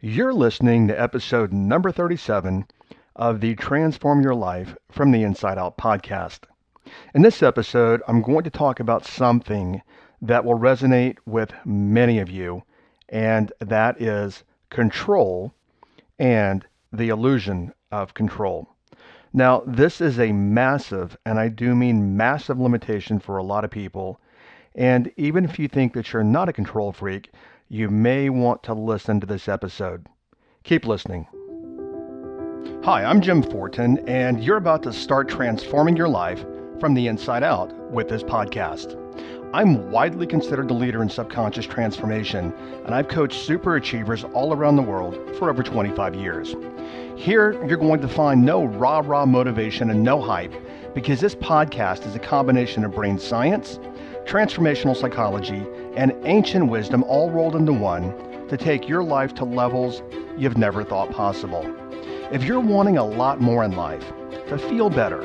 You're listening to episode number 37 of the Transform Your Life from the Inside Out podcast. In this episode, I'm going to talk about something that will resonate with many of you, and that is control and the illusion of control. Now, this is a massive, and I do mean massive, limitation for a lot of people. And even if you think that you're not a control freak, you may want to listen to this episode. Keep listening. Hi, I'm Jim Fortin, and you're about to start transforming your life from the inside out with this podcast. I'm widely considered the leader in subconscious transformation, and I've coached super achievers all around the world for over 25 years. Here, you're going to find no rah-rah motivation and no hype, because this podcast is a combination of brain science, transformational psychology, and ancient wisdom all rolled into one to take your life to levels you've never thought possible. If you're wanting a lot more in life, to feel better,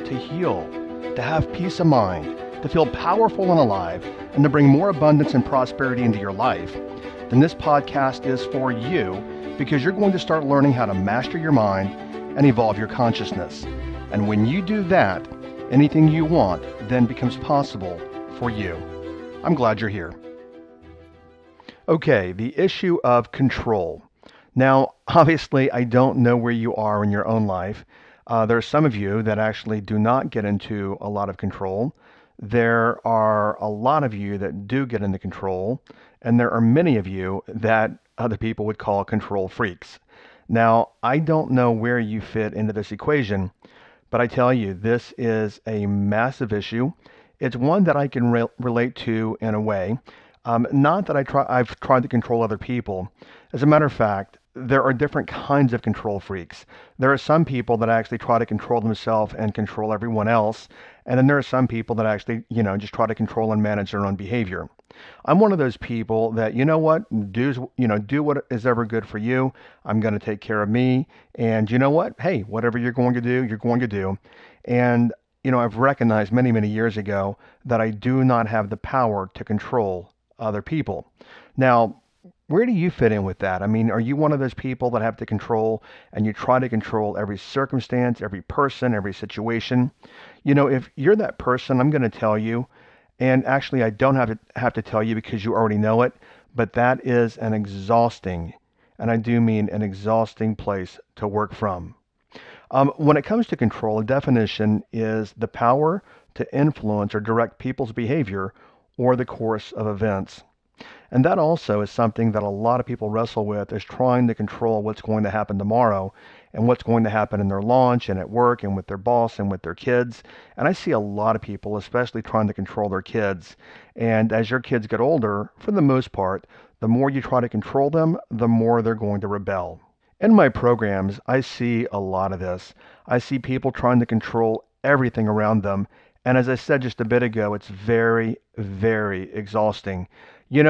to heal, to have peace of mind, to feel powerful and alive, and to bring more abundance and prosperity into your life, then this podcast is for you, because you're going to start learning how to master your mind and evolve your consciousness. And when you do that, anything you want then becomes possible for you. I'm glad you're here. Okay, the issue of control. Now, obviously, I don't know where you are in your own life. There are some of you that actually do not get into a lot of control. There are a lot of you that do get into control, and there are many of you that other people would call control freaks. Now, I don't know where you fit into this equation, but I tell you, this is a massive issue. It's one that I can relate to in a way. Not that I've tried to control other people. As a matter of fact, there are different kinds of control freaks. There are some people that actually try to control themselves and control everyone else. And then there are some people that actually, just try to control and manage their own behavior. I'm one of those people that, do what is ever good for you. I'm going to take care of me. And you know what? Hey, whatever you're going to do, you're going to do. And, I've recognized many, many years ago that I do not have the power to control other people. Now, where do you fit in with that? I mean, are you one of those people that have to control and you try to control every circumstance, every person, every situation? If you're that person, I'm going to tell you, and actually I don't have to tell you because you already know it, but that is an exhausting, and I do mean an exhausting place to work from. When it comes to control, a definition is the power to influence or direct people's behavior or the course of events. And that also is something that a lot of people wrestle with, is trying to control what's going to happen tomorrow and what's going to happen in their launch and at work and with their boss and with their kids. And I see a lot of people, especially trying to control their kids. And as your kids get older, for the most part, the more you try to control them, the more they're going to rebel. In my programs, I see a lot of this. I see people trying to control everything around them. And as I said just a bit ago, it's very, very exhausting. And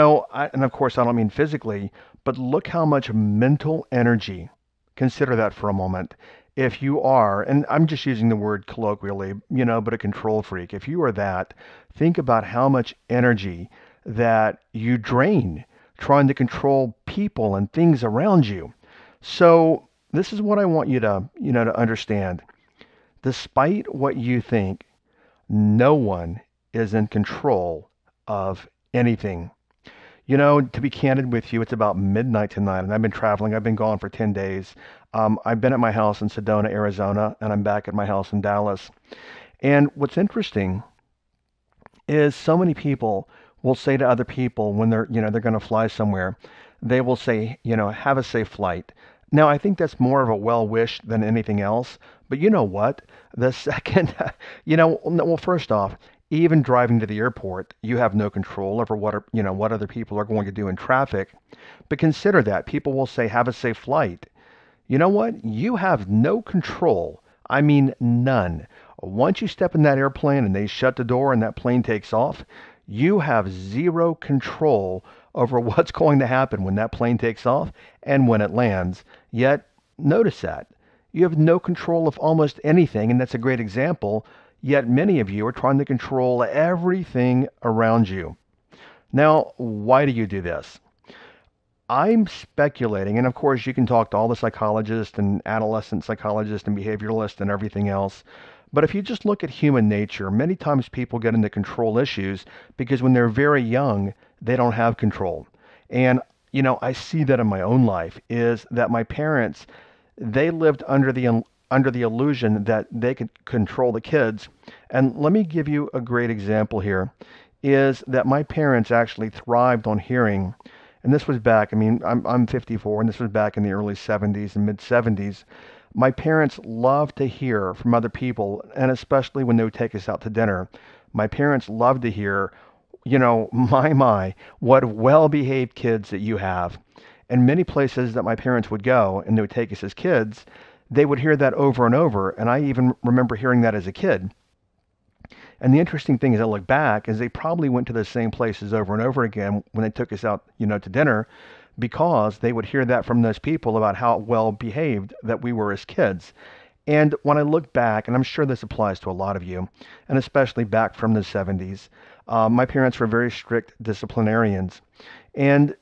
of course, I don't mean physically, but look how much mental energy. Consider that for a moment. If you are, and I'm just using the word colloquially, but a control freak, if you are that, think about how much energy that you drain trying to control people and things around you. So this is what I want you to, to understand. Despite what you think, no one is in control of anything. To be candid with you, it's about midnight tonight, and I've been traveling. I've been gone for 10 days. I've been at my house in Sedona, Arizona, and I'm back at my house in Dallas. And what's interesting is so many people will say to other people when they're going to fly somewhere, they will say, have a safe flight. Now, I think that's more of a well-wish than anything else. But you know what? The second, well, first off, even driving to the airport, you have no control over what other people are going to do in traffic. But consider that. People will say, have a safe flight. You know what? You have no control. I mean, none. Once you step in that airplane and they shut the door and that plane takes off, you have zero control over what's going to happen when that plane takes off and when it lands. Yet, notice that. You have no control of almost anything, and that's a great example. Yet many of you are trying to control everything around you. Now, why do you do this? I'm speculating, and of course, you can talk to all the psychologists and adolescent psychologists and behavioralists and everything else. But if you just look at human nature, many times people get into control issues because when they're very young, they don't have control. And, I see that in my own life is that my parents, they lived under the illusion that they could control the kids. And let me give you a great example here is that my parents actually thrived on hearing, and this was back, I'm 54, and this was back in the early 70s and mid 70s. My parents loved to hear from other people, and especially when they would take us out to dinner. My parents loved to hear, my, what well-behaved kids that you have. And many places that my parents would go, and they would take us as kids, they would hear that over and over. And I even remember hearing that as a kid. And the interesting thing as I look back is they probably went to the same places over and over again when they took us out, to dinner, because they would hear that from those people about how well behaved that we were as kids. And when I look back, and I'm sure this applies to a lot of you, and especially back from the 70s, my parents were very strict disciplinarians. And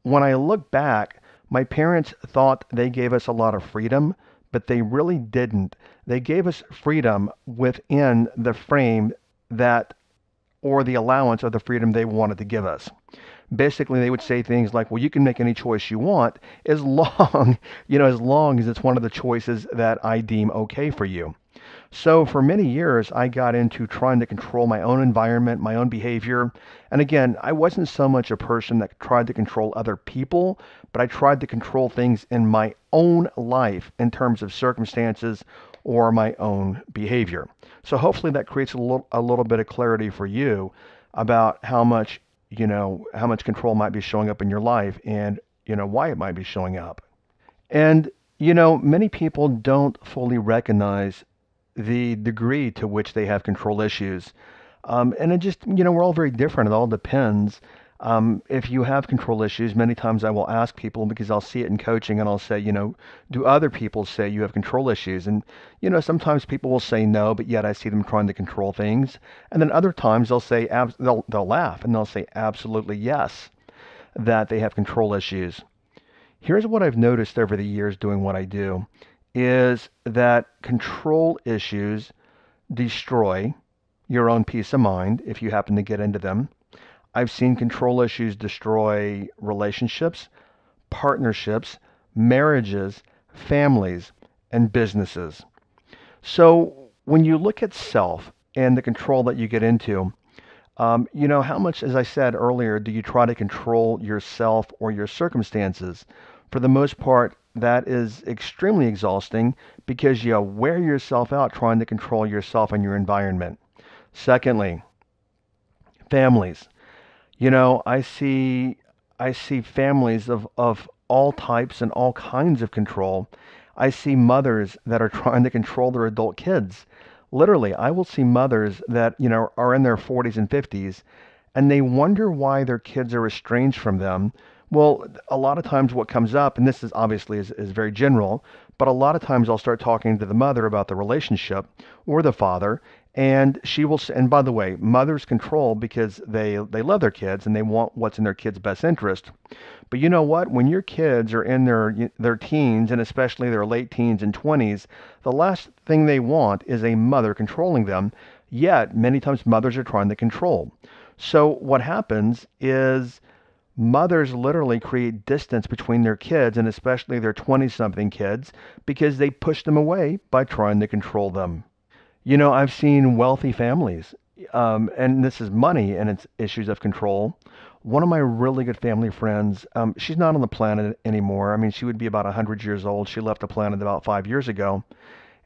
when I look back, my parents thought they gave us a lot of freedom, but they really didn't. They gave us freedom within the frame that or the allowance of the freedom they wanted to give us. Basically, they would say things like, well, you can make any choice you want as long, as long as it's one of the choices that I deem okay for you. So for many years, I got into trying to control my own environment, my own behavior. And again, I wasn't so much a person that tried to control other people, but I tried to control things in my own life in terms of circumstances or my own behavior. So hopefully that creates a little bit of clarity for you about how much control might be showing up in your life and, why it might be showing up. And, many people don't fully recognize the degree to which they have control issues. And it just, we're all very different. It all depends. If you have control issues, many times I will ask people because I'll see it in coaching and I'll say, do other people say you have control issues? And, sometimes people will say no, but yet I see them trying to control things. And then other times they'll say, they'll laugh and they'll say absolutely yes, that they have control issues. Here's what I've noticed over the years doing what I do is that control issues destroy your own peace of mind if you happen to get into them. I've seen control issues destroy relationships, partnerships, marriages, families, and businesses. So when you look at self and the control that you get into, how much, as I said earlier, do you try to control yourself or your circumstances? For the most part, that is extremely exhausting because you wear yourself out trying to control yourself and your environment. Secondly, families. I see families of all types and all kinds of control. I see mothers that are trying to control their adult kids. Literally, I will see mothers that, are in their 40s and 50s, and they wonder why their kids are estranged from them. Well, a lot of times what comes up, and this is obviously is very general, but a lot of times I'll start talking to the mother about the relationship or the father, and she will, and by the way, mothers control because they love their kids and they want what's in their kids' best interest. But you know what? When your kids are in their teens and especially their late teens and 20s, the last thing they want is a mother controlling them. Yet, many times mothers are trying to control. So what happens is mothers literally create distance between their kids and especially their 20-something kids because they push them away by trying to control them. I've seen wealthy families, and this is money and it's issues of control. One of my really good family friends, she's not on the planet anymore. She would be about 100 years old. She left the planet about 5 years ago,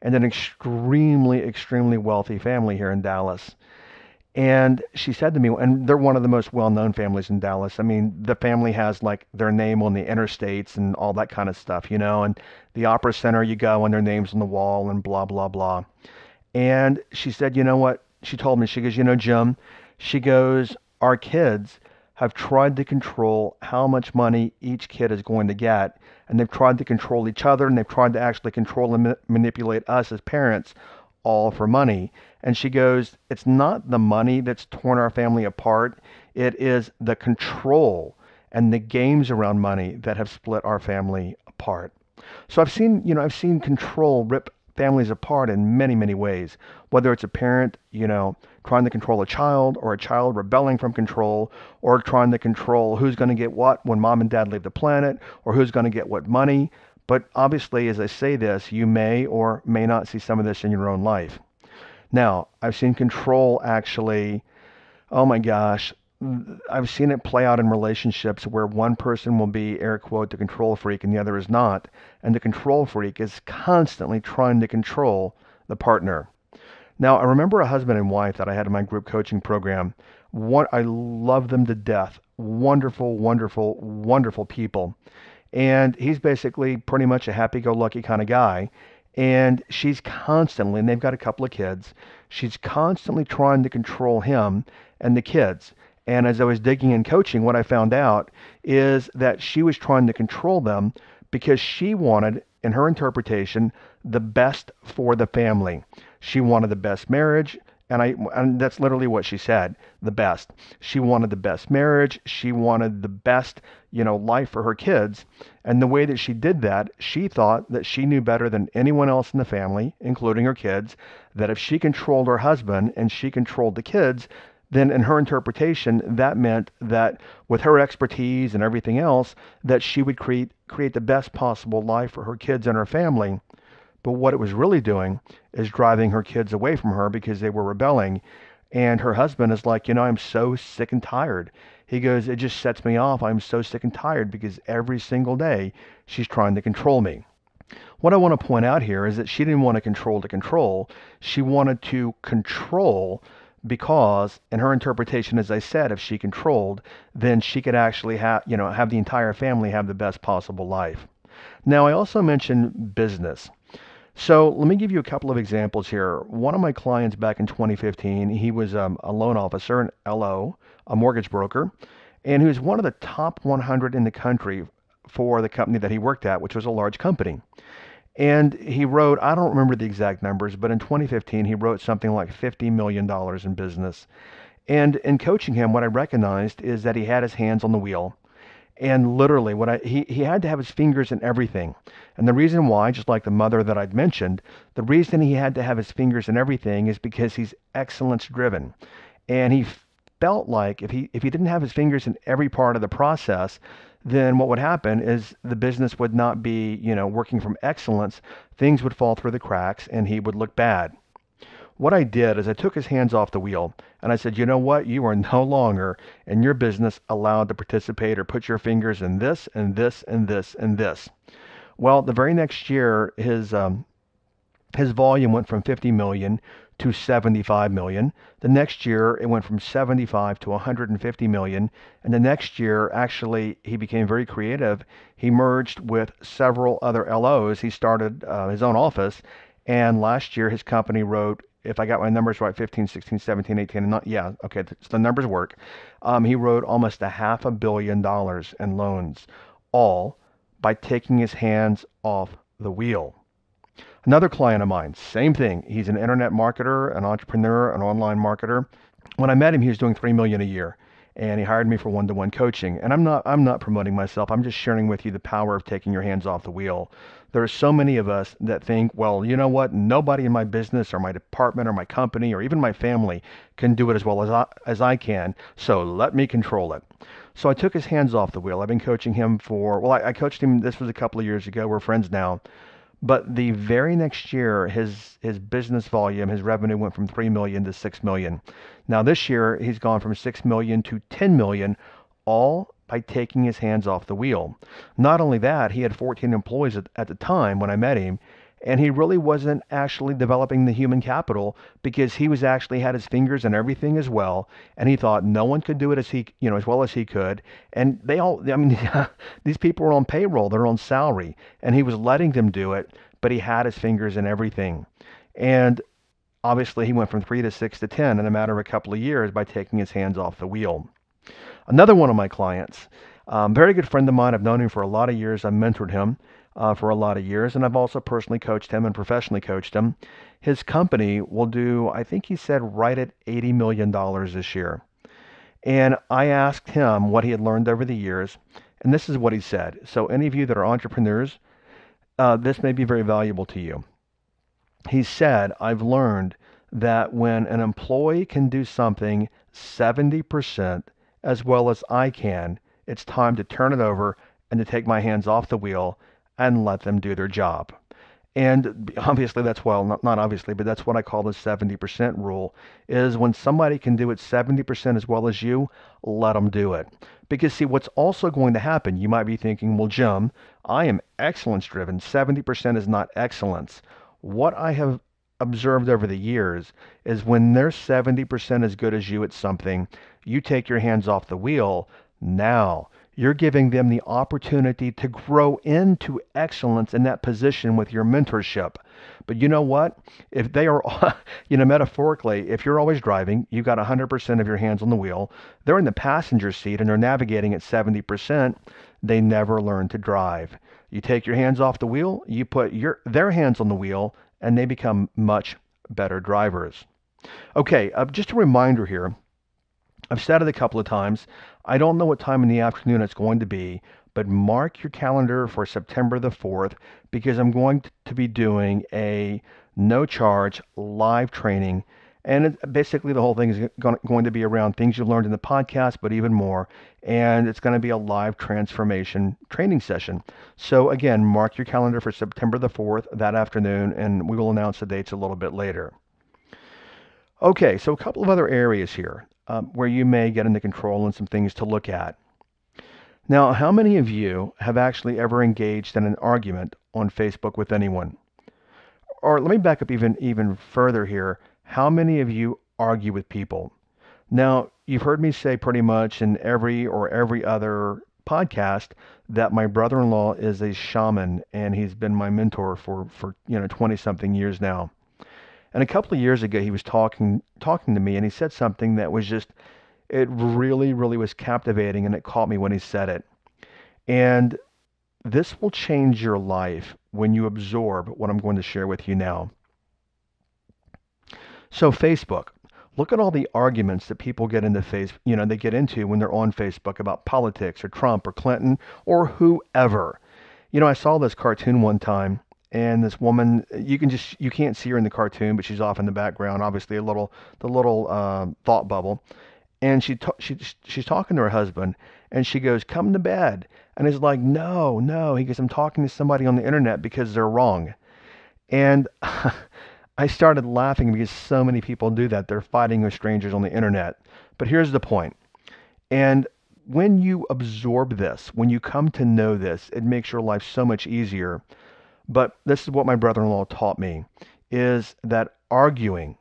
and an extremely, extremely wealthy family here in Dallas. And she said to me, and they're one of the most well-known families in Dallas. The family has like their name on the interstates and all that kind of stuff, and the Opera Center you go and their name's on the wall and blah, blah, blah. And she said, you know what? She told me, she goes, Jim, she goes, our kids have tried to control how much money each kid is going to get. And they've tried to control each other and they've tried to actually control and manipulate us as parents all for money. And she goes, it's not the money that's torn our family apart. It is the control. and the games around money that have split our family apart. So I've seen control rip families apart in many, many ways. Whether it's a parent, trying to control a child, or a child rebelling from control, or trying to control who's going to get what when mom and dad leave the planet, or who's going to get what money. But obviously, as I say this, you may or may not see some of this in your own life. Now, I've seen control actually, oh my gosh, I've seen it play out in relationships where one person will be, air quote, the control freak and the other is not. And the control freak is constantly trying to control the partner. Now, I remember a husband and wife that I had in my group coaching program. I love them to death. Wonderful, wonderful, wonderful people. And he's basically pretty much a happy-go-lucky kind of guy. And she's constantly, and they've got a couple of kids, she's constantly trying to control him and the kids. And as I was digging in coaching, what I found out is that she was trying to control them because she wanted, in her interpretation, the best for the family. She wanted the best marriage, and that's literally what she said, the best. She wanted the best marriage. She wanted the best, life for her kids. And the way that she did that, she thought that she knew better than anyone else in the family, including her kids, that if she controlled her husband and she controlled the kids, then in her interpretation, that meant that with her expertise and everything else, that she would create the best possible life for her kids and her family. But what it was really doing is driving her kids away from her because they were rebelling. And her husband is like, I'm so sick and tired. He goes, it just sets me off. I'm so sick and tired because every single day she's trying to control me. What I want to point out here is that she didn't want to control. She wanted to control because, in her interpretation, as I said, if she controlled, then she could actually have the entire family have the best possible life. Now, I also mentioned business. So let me give you a couple of examples here. One of my clients back in 2015, he was a loan officer, an LO, a mortgage broker, and he was one of the top 100 in the country for the company that he worked at, which was a large company. And he wrote, I don't remember the exact numbers, but in 2015, he wrote something like $50 million in business. And in coaching him, what I recognized is that he had his hands on the wheel. And literally, he had to have his fingers in everything. And the reason why, just like the mother that I'd mentioned, the reason he had to have his fingers in everything is because he's excellence driven. And he felt like if he didn't have his fingers in every part of the process, then what would happen is the business would not be, working from excellence. Things would fall through the cracks and he would look bad. What I did is I took his hands off the wheel and I said, you know what? You are no longer in your business allowed to participate or put your fingers in this and this and this and this. Well, the very next year, his volume went from 50 million to 75 million. The next year, it went from 75 to 150 million. And the next year, actually, he became very creative. He merged with several other LOs. He started his own office. And last year, his company wrote, if I got my numbers right, 15, 16, 17, 18, and not, yeah, okay, so the numbers work. He wrote almost $500 million in loans, all by taking his hands off the wheel. Another client of mine, same thing. He's an internet marketer, an entrepreneur, an online marketer. When I met him, he was doing $3 million a year, and he hired me for one-to-one coaching. And I'm not promoting myself. I'm just sharing with you the power of taking your hands off the wheel. There are so many of us that think, well, you know what? Nobody in my business or my department or my company or even my family can do it as well as I can, so let me control it. So I took his hands off the wheel. I've been coaching him I coached him, this was a couple of years ago. We're friends now. But the very next year, his business volume, his revenue went from 3 million to 6 million. Now this year, he's gone from 6 million to 10 million, all by taking his hands off the wheel. Not only that, he had 14 employees at the time when I met him, and he really wasn't actually developing the human capital because he was actually had his fingers in everything as well, and he thought no one could do it as well as he could. And these people were on payroll, they're on salary, and he was letting them do it, but he had his fingers in everything. And obviously, he went from 3 to 6 to 10 in a matter of a couple of years by taking his hands off the wheel. Another one of my clients, very good friend of mine. I've known him for a lot of years. I've mentored him for a lot of years, and I've also personally coached him and professionally coached him. His company will do, I think he said, right at $80 million this year. And I asked him what he had learned over the years, and this is what he said. So any of you that are entrepreneurs, this may be very valuable to you. He said, I've learned that when an employee can do something 70% as well as I can, it's time to turn it over and to take my hands off the wheel and let them do their job. And obviously that's, well, not obviously, but that's what I call the 70% rule, is when somebody can do it 70% as well as you, let them do it. Because see, what's also going to happen, you might be thinking, well, Jim, I am excellence driven. 70% is not excellence. What I have observed over the years is when they're 70% as good as you at something, you take your hands off the wheel. Now you're giving them the opportunity to grow into excellence in that position with your mentorship. But you know what? If they are, metaphorically, if you're always driving, you've got 100% of your hands on the wheel, they're in the passenger seat and they're navigating at 70%, they never learn to drive. You take your hands off the wheel, you put their hands on the wheel, and they become much better drivers. Okay, just a reminder here. I've said it a couple of times. I don't know what time in the afternoon it's going to be, but mark your calendar for September the 4th because I'm going to be doing a no charge live training. And basically, the whole thing is going to be around things you learned in the podcast, but even more. And it's going to be a live transformation training session. So, again, mark your calendar for September the 4th that afternoon, and we will announce the dates a little bit later. Okay, so a couple of other areas here where you may get into control and some things to look at. Now, how many of you have actually ever engaged in an argument on Facebook with anyone? Or let me back up even further here. How many of you argue with people? Now, you've heard me say pretty much in every other podcast that my brother-in-law is a shaman and he's been my mentor for 20 something years now. And a couple of years ago, he was talking to me, and he said something that was just, it really, really was captivating, and it caught me when he said it. And this will change your life when you absorb what I'm going to share with you now. So Facebook, look at all the arguments that people get into they get into when they're on Facebook about politics or Trump or Clinton or whoever. I saw this cartoon one time. And this woman, you can't see her in the cartoon, but she's off in the background, obviously the little thought bubble. And she's talking to her husband, and she goes, "Come to bed." And he's like, "No, no." He goes, "I'm talking to somebody on the internet because they're wrong." And I started laughing because so many people do that. They're fighting with strangers on the internet. But here's the point. And when you absorb this, when you come to know this, it makes your life so much easier. But this is what my brother-in-law taught me, is that arguing,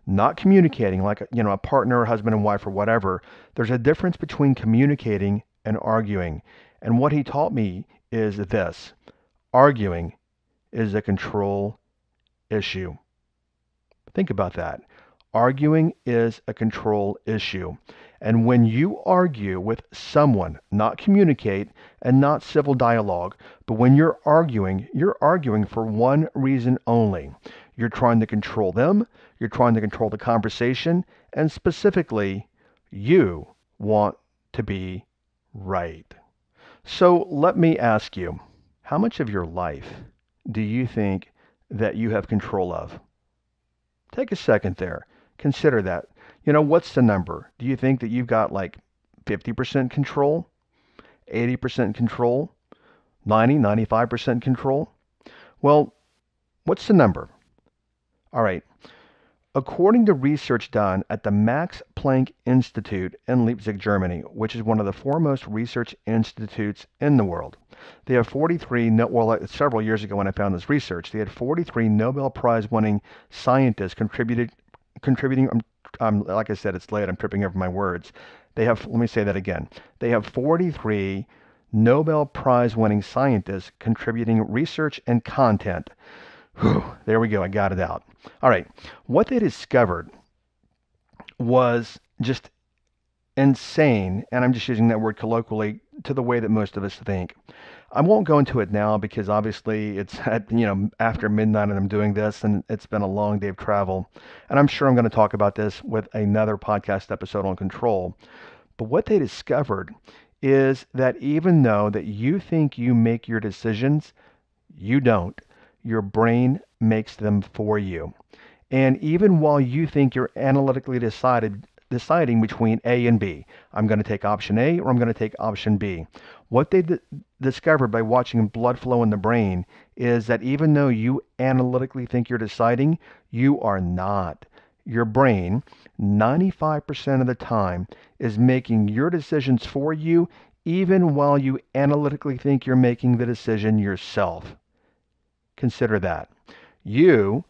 not communicating like a partner, husband and wife or whatever, there's a difference between communicating and arguing. And what he taught me is this: arguing is a control issue. Think about that. Arguing is a control issue. And when you argue with someone, not communicate and not civil dialogue, but when you're arguing for one reason only. You're trying to control them, you're trying to control the conversation, and specifically, you want to be right. So let me ask you, how much of your life do you think that you have control of? Take a second there. Consider that. What's the number? Do you think that you've got like 50% control, 80% control, 95% control? Well, what's the number? All right. According to research done at the Max Planck Institute in Leipzig, Germany, which is one of the foremost research institutes in the world, they have 43, several years ago when I found this research, they had 43 Nobel Prize winning scientists contributing, like I said, it's late, I'm tripping over my words. Let me say that again. They have 43 Nobel Prize winning scientists contributing research and content. Whew, there we go, I got it out. All right, what they discovered was just insane, and I'm just using that word colloquially to the way that most of us think. I won't go into it now because obviously it's at, after midnight and I'm doing this and it's been a long day of travel. And I'm sure I'm going to talk about this with another podcast episode on control. But what they discovered is that even though that you think you make your decisions, you don't. Your brain makes them for you. And even while you think you're analytically deciding between A and B, I'm going to take option A or I'm going to take option B. What they discovered by watching blood flow in the brain is that even though you analytically think you're deciding, you are not. Your brain, 95% of the time, is making your decisions for you, even while you analytically think you're making the decision yourself. Consider that. You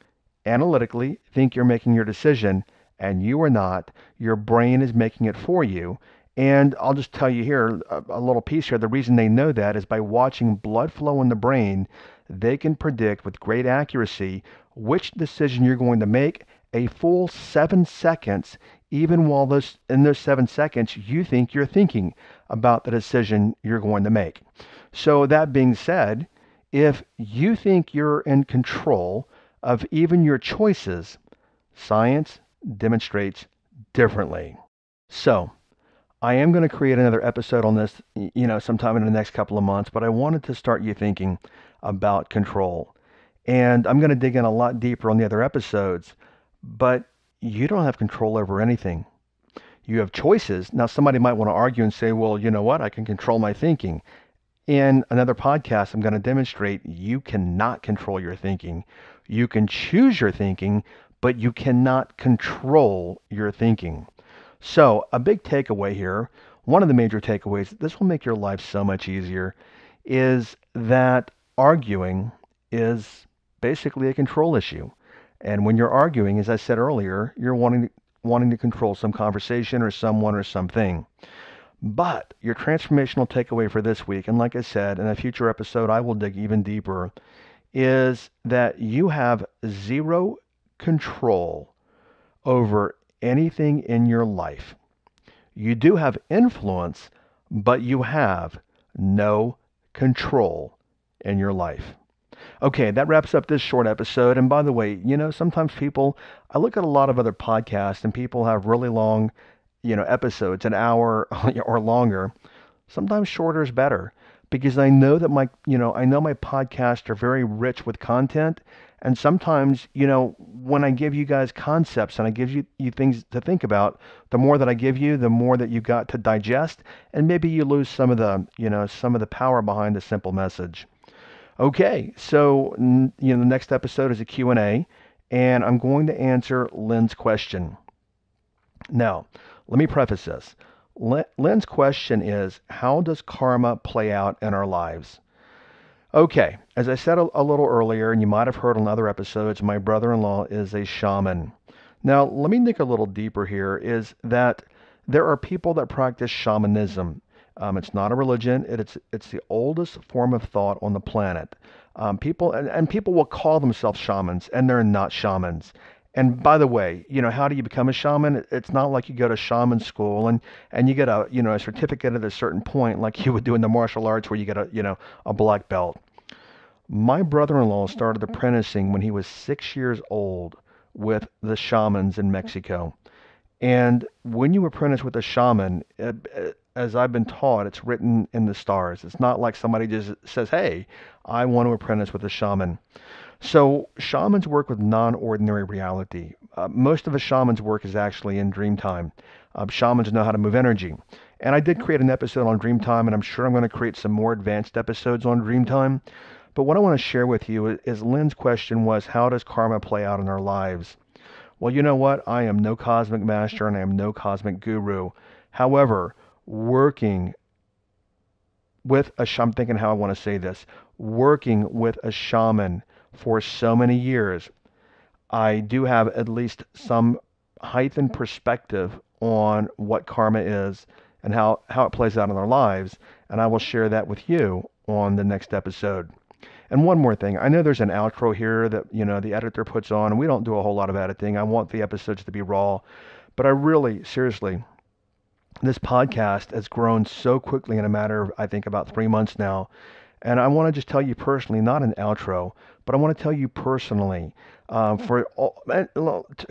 analytically think you're making your decision, and you are not. Your brain is making it for you. And I'll just tell you here a little piece here. The reason they know that is by watching blood flow in the brain, they can predict with great accuracy which decision you're going to make a full 7 seconds, even while in those 7 seconds you think you're thinking about the decision you're going to make. So that being said, if you think you're in control of even your choices, science demonstrates differently. So, I am going to create another episode on this, sometime in the next couple of months, but I wanted to start you thinking about control. And I'm going to dig in a lot deeper on the other episodes, but you don't have control over anything. You have choices. Now, somebody might want to argue and say, well, you know what? I can control my thinking. In another podcast, I'm going to demonstrate you cannot control your thinking. You can choose your thinking, but you cannot control your thinking. So, a big takeaway here, one of the major takeaways, this will make your life so much easier, is that arguing is basically a control issue. And when you're arguing, as I said earlier, you're wanting to control some conversation or someone or something. But your transformational takeaway for this week, and like I said, in a future episode, I will dig even deeper, is that you have zero control over anything in your life. You do have influence, but you have no control in your life. Okay, that wraps up this short episode. And by the way, sometimes I look at a lot of other podcasts and people have really long, episodes, an hour or longer. Sometimes shorter is better because I know that I know my podcasts are very rich with content. And sometimes, when I give you guys concepts and I give you things to think about, the more that I give you, the more that you got to digest, and maybe you lose some of the power behind a simple message. Okay, so the next episode is a Q&A, and I'm going to answer Lynn's question. Now, let me preface this. Lynn's question is, how does karma play out in our lives? Okay, as I said a little earlier, and you might have heard on other episodes, my brother-in-law is a shaman. Now, let me dig a little deeper here, is that there are people that practice shamanism. It's not a religion. It's the oldest form of thought on the planet. People will call themselves shamans, and they're not shamans. And by the way, how do you become a shaman? It's not like you go to shaman school and you get a certificate at a certain point, like you would do in the martial arts, where you get a black belt. My brother-in-law started apprenticing when he was 6 years old with the shamans in Mexico. And when you apprentice with a shaman, as I've been taught, it's written in the stars. It's not like somebody just says, hey, I want to apprentice with a shaman. So shamans work with non-ordinary reality. Most of a shaman's work is actually in dream time. Shamans know how to move energy. And I did create an episode on dream time, and I'm sure I'm going to create some more advanced episodes on dream time. But what I want to share with you is Lynn's question was, how does karma play out in our lives? Well, you know what? I am no cosmic master and I am no cosmic guru. However, working with I'm thinking how I want to say this, working with a shaman for so many years, I do have at least some heightened perspective on what karma is and how it plays out in our lives. And I will share that with you on the next episode. And one more thing, I know there's an outro here that, the editor puts on, and we don't do a whole lot of editing. I want the episodes to be raw, but I really, seriously, this podcast has grown so quickly in a matter of, I think, about 3 months now. And I want to just tell you personally, not an outro, but I want to tell you personally, a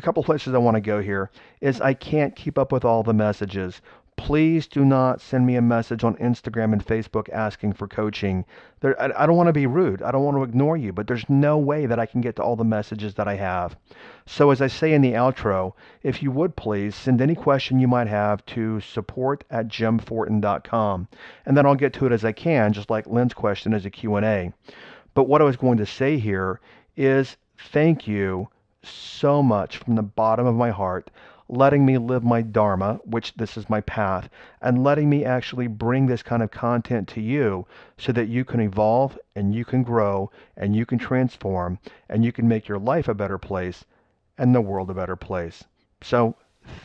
couple places I want to go here is I can't keep up with all the messages. Please do not send me a message on Instagram and Facebook asking for coaching. I don't want to be rude. I don't want to ignore you, but there's no way that I can get to all the messages that I have. So as I say in the outro, if you would please send any question you might have to support@jimfortin.com, and then I'll get to it as I can, just like Lynn's question is a Q&A. But what I was going to say here is thank you so much from the bottom of my heart, letting me live my dharma, which this is my path, and letting me actually bring this kind of content to you so that you can evolve and you can grow and you can transform and you can make your life a better place and the world a better place. So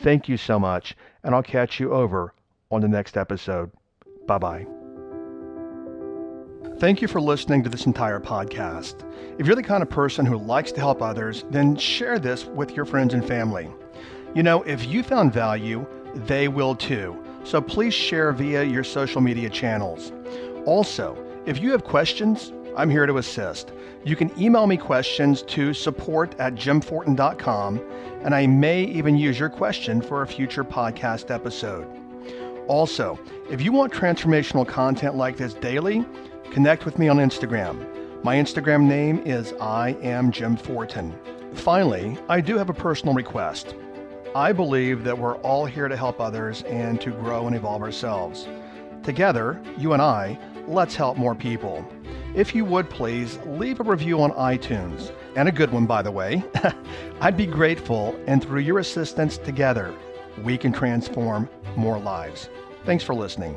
thank you so much, and I'll catch you over on the next episode. Bye-bye. Thank you for listening to this entire podcast. If you're the kind of person who likes to help others, then share this with your friends and family. You know, if you found value, they will too. So please share via your social media channels. Also, if you have questions, I'm here to assist. You can email me questions to support@jimfortin.com, and I may even use your question for a future podcast episode. Also, if you want transformational content like this daily, connect with me on Instagram. My Instagram name is I am Jim Fortin. Finally, I do have a personal request. I believe that we're all here to help others and to grow and evolve ourselves. Together, you and I, let's help more people. If you would please leave a review on iTunes, and a good one by the way. I'd be grateful, and through your assistance together, we can transform more lives. Thanks for listening.